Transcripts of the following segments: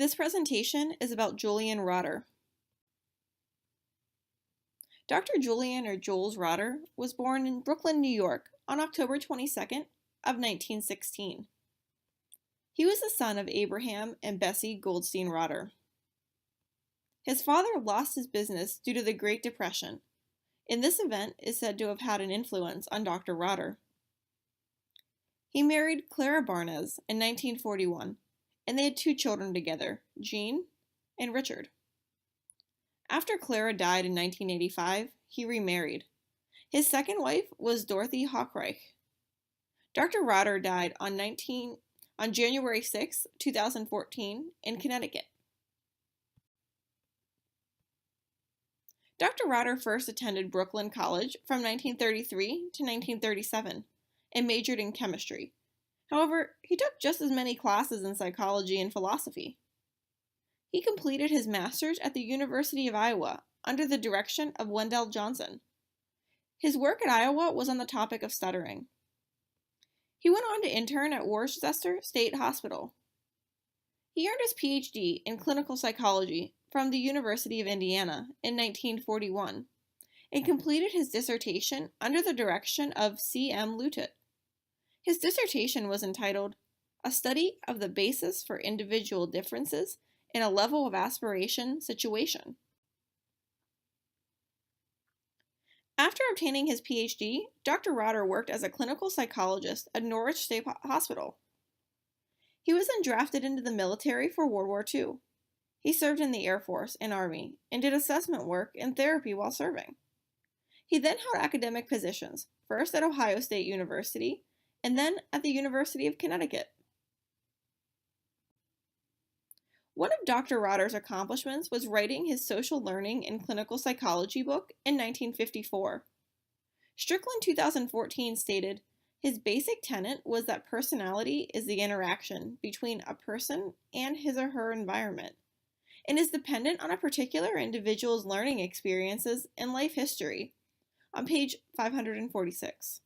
This presentation is about Julian Rotter. Dr. Julian or Jules Rotter was born in Brooklyn, New York on October 22nd of 1916. He was the son of Abraham and Bessie Goldstein Rotter. His father lost his business due to the Great Depression, and this event is said to have had an influence on Dr. Rotter. He married Clara Barnes in 1941, and they had 2 children together, Jean and Richard. After Clara died in 1985, he remarried. His second wife was Dorothy Hochreich. Dr. Rotter died on January 6, 2014, in Connecticut. Dr. Rotter first attended Brooklyn College from 1933 to 1937 and majored in chemistry. However, he took just as many classes in psychology and philosophy. He completed his master's at the University of Iowa under the direction of Wendell Johnson. His work at Iowa was on the topic of stuttering. He went on to intern at Worcester State Hospital. He earned his PhD in clinical psychology from the University of Indiana in 1941 and completed his dissertation under the direction of C.M. Lutet. His dissertation was entitled, "A Study of the Basis for Individual Differences in a Level of Aspiration Situation." After obtaining his PhD, Dr. Rotter worked as a clinical psychologist at Norwich State Hospital. He was then drafted into the military for World War II. He served in the Air Force and Army and did assessment work and therapy while serving. He then held academic positions, first at Ohio State University and then at the University of Connecticut. One of Dr. Rotter's accomplishments was writing his social learning and clinical psychology book in 1954. Strickland 2014 stated, his basic tenet was that personality is the interaction between a person and his or her environment, and is dependent on a particular individual's learning experiences and life history, on page 546.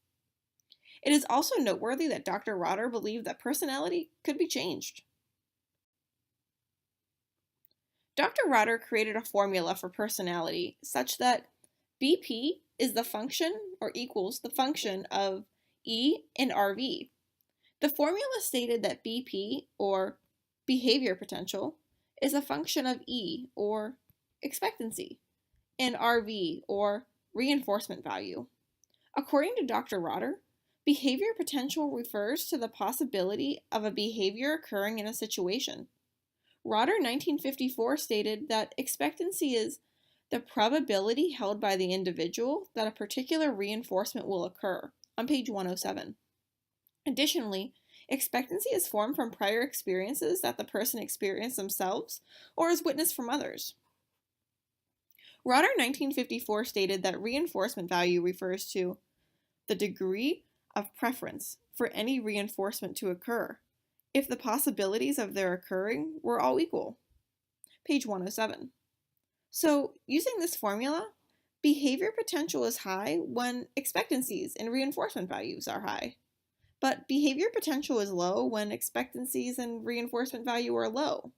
It is also noteworthy that Dr. Rotter believed that personality could be changed. Dr. Rotter created a formula for personality such that BP is the function or equals the function of E and RV. The formula stated that BP, or behavior potential, is a function of E, or expectancy, and RV, or reinforcement value. According to Dr. Rotter, behavior potential refers to the possibility of a behavior occurring in a situation. Rotter 1954 stated that expectancy is the probability held by the individual that a particular reinforcement will occur, on page 107. Additionally, expectancy is formed from prior experiences that the person experienced themselves or has witnessed from others. Rotter 1954 stated that reinforcement value refers to the degree of preference for any reinforcement to occur, if the possibilities of their occurring were all equal. Page 107. So, using this formula, behavior potential is high when expectancies and reinforcement values are high. But behavior potential is low when expectancies and reinforcement value are low.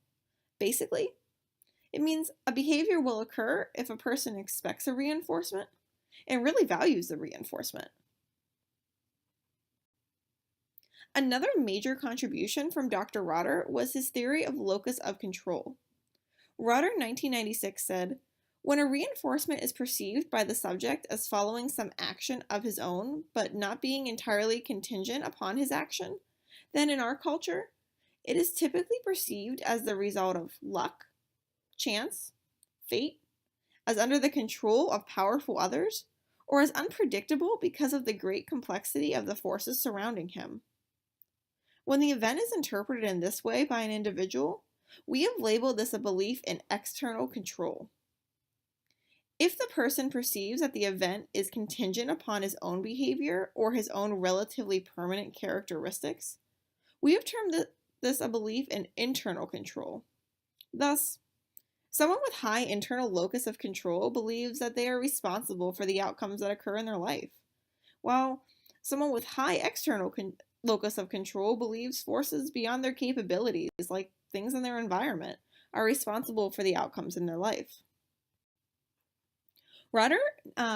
Basically, it means a behavior will occur if a person expects a reinforcement and really values the reinforcement. Another major contribution from Dr. Rotter was his theory of locus of control. Rotter 1996 said, when a reinforcement is perceived by the subject as following some action of his own, but not being entirely contingent upon his action, then in our culture, it is typically perceived as the result of luck, chance, fate, as under the control of powerful others, or as unpredictable because of the great complexity of the forces surrounding him. When the event is interpreted in this way by an individual, we have labeled this a belief in external control. If the person perceives that the event is contingent upon his own behavior or his own relatively permanent characteristics, we have termed this a belief in internal control. Thus, someone with high internal locus of control believes that they are responsible for the outcomes that occur in their life, while someone with high external locus of control believes forces beyond their capabilities, like things in their environment, are responsible for the outcomes in their life. Rotter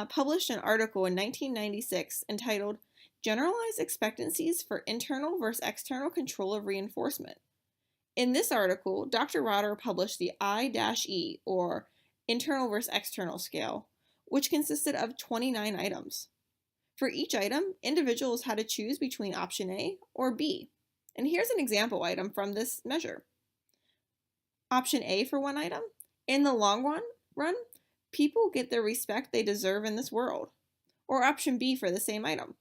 published an article in 1996 entitled Generalized Expectancies for Internal versus External Control of Reinforcement. In this article, Dr. Rotter published the I-E, or Internal versus External Scale, which consisted of 29 items. For each item, individuals had to choose between option A or B. And here's an example item from this measure. Option A for one item: in the long run, people get the respect they deserve in this world. Or option B for the same item: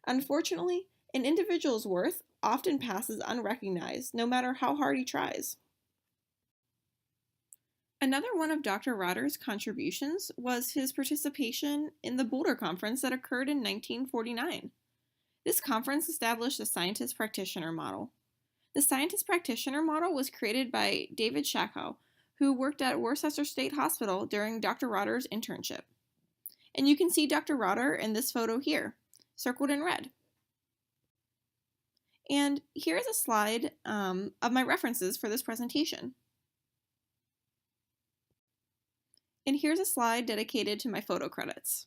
unfortunately, an individual's worth often passes unrecognized no matter how hard he tries. Another one of Dr. Rotter's contributions was his participation in the Boulder Conference that occurred in 1949. This conference established the scientist-practitioner model. The scientist-practitioner model was created by David Shakow, who worked at Worcester State Hospital during Dr. Rotter's internship. And you can see Dr. Rotter in this photo here, circled in red. And here's a slide of my references for this presentation. And here's a slide dedicated to my photo credits.